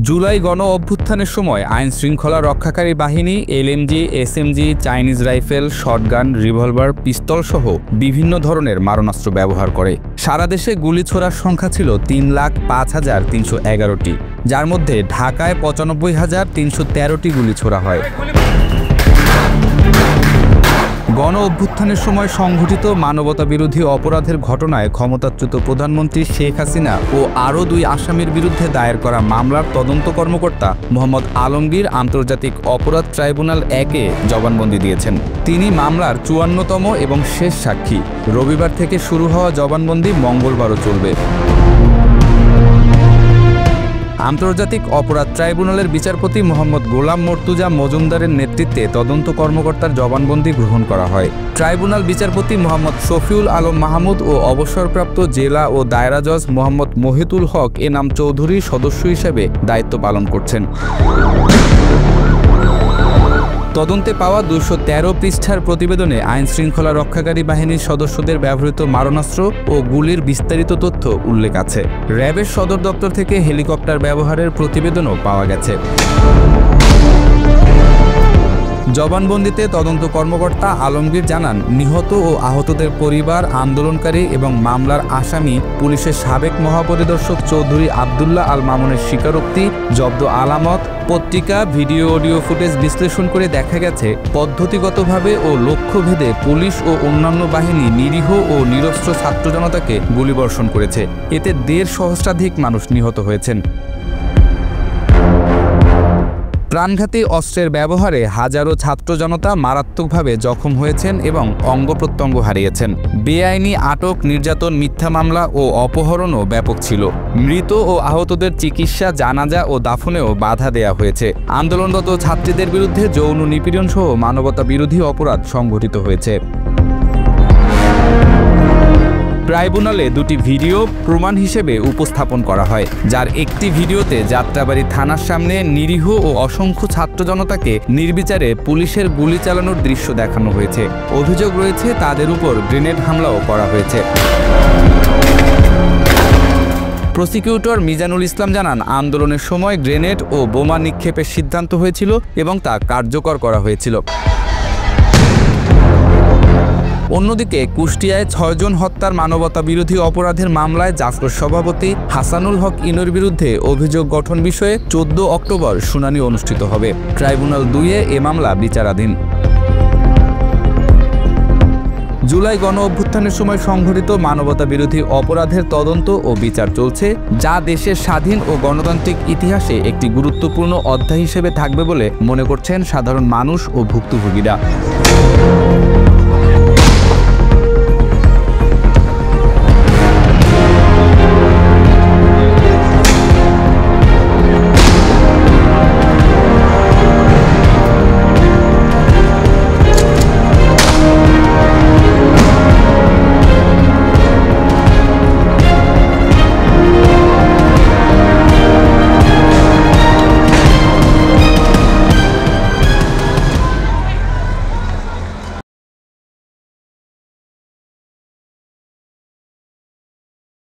জুলাই গণ অভ্যুত্থানের সময় আইন শৃঙ্খলা রক্ষাকারী বাহিনী LMG, SMG, Chinese rifle, shotgun, revolver, pistol সহ বিভিন্ন ধরনের মারণাস্ত্র ব্যবহার করে। সারা দেশে গুলি ছোড়ার সংখ্যা ছিল ৩,০৫,৩১১টি, যার মধ্যে ঢাকায় ৯৫,৩১৩টি গুলি ছোড়া হয়। গণ অভ্যুত্থানের সময় সংঘটিত মানবতাবিরোধী অপরাধের ঘটনায় ক্ষমতাচ্যুত প্রধানমন্ত্রী শেখ হাসিনা ও আরও ২ আসামির বিরুদ্ধে দায়ের করা মামলার তদন্ত কর্মকর্তা মোহাম্মদ আলমগীর আন্তর্জাতিক অপরাধ ট্রাইব্যুনাল ১-এ জবানবন্দি দিয়েছেন। তিনি মামলার ৫৪তম এবং শেষ সাক্ষী। রবিবার থেকে শুরু হওয়া জবানবন্দি মঙ্গলবারও চলবে। আন্তর্জাতিক অপরাধ ট্রাইব্যুনালের বিচারপতি মোহাম্মদ গোলাম মর্তুজা মজুমদারের নেতৃত্বে তদন্ত কর্মকর্তার জবানবন্দি গ্রহণ করা হয়। ট্রাইব্যুনাল বিচারপতি মোহাম্মদ শফিউল আলম মাহমুদ ও অবসরপ্রাপ্ত জেলা ও দায়রা জজ মোহাম্মদ মহিতুল হক এনাম চৌধুরী সদস্য হিসেবে দায়িত্ব পালন করছেন। তদন্তে পাওয়া ২১৩ পৃষ্ঠার প্রতিবেদনে আইন শৃঙ্খলা রক্ষাকারী বাহিনীর সদস্যদের ব্যবহৃত মারণাস্ত্র ও গুলির বিস্তারিত তথ্য উল্লেখ আছে। র্যাবের সদর দপ্তর থেকে হেলিকপ্টার ব্যবহারের প্রতিবেদনও পাওয়া গেছে। জবানবন্দিতে তদন্ত কর্মকর্তা আলমগীর জানান, নিহত ও আহতদের পরিবার, আন্দোলনকারী এবং মামলার আসামি পুলিশের সাবেক মহাপরিদর্শক চৌধুরী আবদুল্লাহ আল মামুনের স্বীকারোক্তি, জব্দ আলামত, পত্রিকা, ভিডিও, অডিও ফুটেজ বিশ্লেষণ করে দেখা গেছে পদ্ধতিগতভাবে ও লক্ষ্যভেদে পুলিশ ও অন্যান্য বাহিনী নিরীহ ও নিরস্ত্র ছাত্র জনতাকে গুলিবর্ষণ করেছে। এতে ১.৫ সহস্রাধিক মানুষ নিহত হয়েছেন। প্রাণঘাতী অস্ত্রের ব্যবহারে হাজারো ছাত্র জনতা মারাত্মকভাবে জখম হয়েছেন এবং অঙ্গ প্রত্যঙ্গ হারিয়েছেন। বেআইনি আটক, নির্যাতন, মিথ্যা মামলা ও অপহরণও ব্যাপক ছিল। মৃত ও আহতদের চিকিৎসা, জানাজা ও দাফনেও বাধা দেয়া হয়েছে। আন্দোলনরত ছাত্রীদের বিরুদ্ধে যৌন নিপীড়ন সহ মানবতা বিরোধী অপরাধ সংঘটিত হয়েছে। ট্রাইব্যুনালে ২টি ভিডিও প্রমাণ হিসেবে উপস্থাপন করা হয়, যার একটি ভিডিওতে যাত্রাবাড়ী থানার সামনে নিরীহ ও অসংখ্য ছাত্র জনতাকে নির্বিচারে পুলিশের গুলি চালানোর দৃশ্য দেখানো হয়েছে। অভিযোগ রয়েছে তাদের উপর গ্রেনেড হামলাও করা হয়েছে। প্রসিকিউটর মিজানুল ইসলাম জানান, আন্দোলনের সময় গ্রেনেড ও বোমা নিক্ষেপের সিদ্ধান্ত হয়েছিল এবং তা কার্যকর করা হয়েছিল। অন্যদিকে কুষ্টিয়ায় ৬ জন হত্যার মানবতা বিরোধী অপরাধের মামলায় জাফর সভাপতি হাসানুল হক ইনুর বিরুদ্ধে অভিযোগ গঠন বিষয়ে ১৪ অক্টোবর শুনানি অনুষ্ঠিত হবে। ট্রাইব্যুনাল ২-এ এ মামলা বিচারাধীন। জুলাই গণ অভ্যুত্থানের সময় সংঘটিত মানবতা বিরোধী অপরাধের তদন্ত ও বিচার চলছে, যা দেশের স্বাধীন ও গণতান্ত্রিক ইতিহাসে একটি গুরুত্বপূর্ণ অধ্যায় হিসেবে থাকবে বলে মনে করছেন সাধারণ মানুষ ও ভুক্তভোগীরা।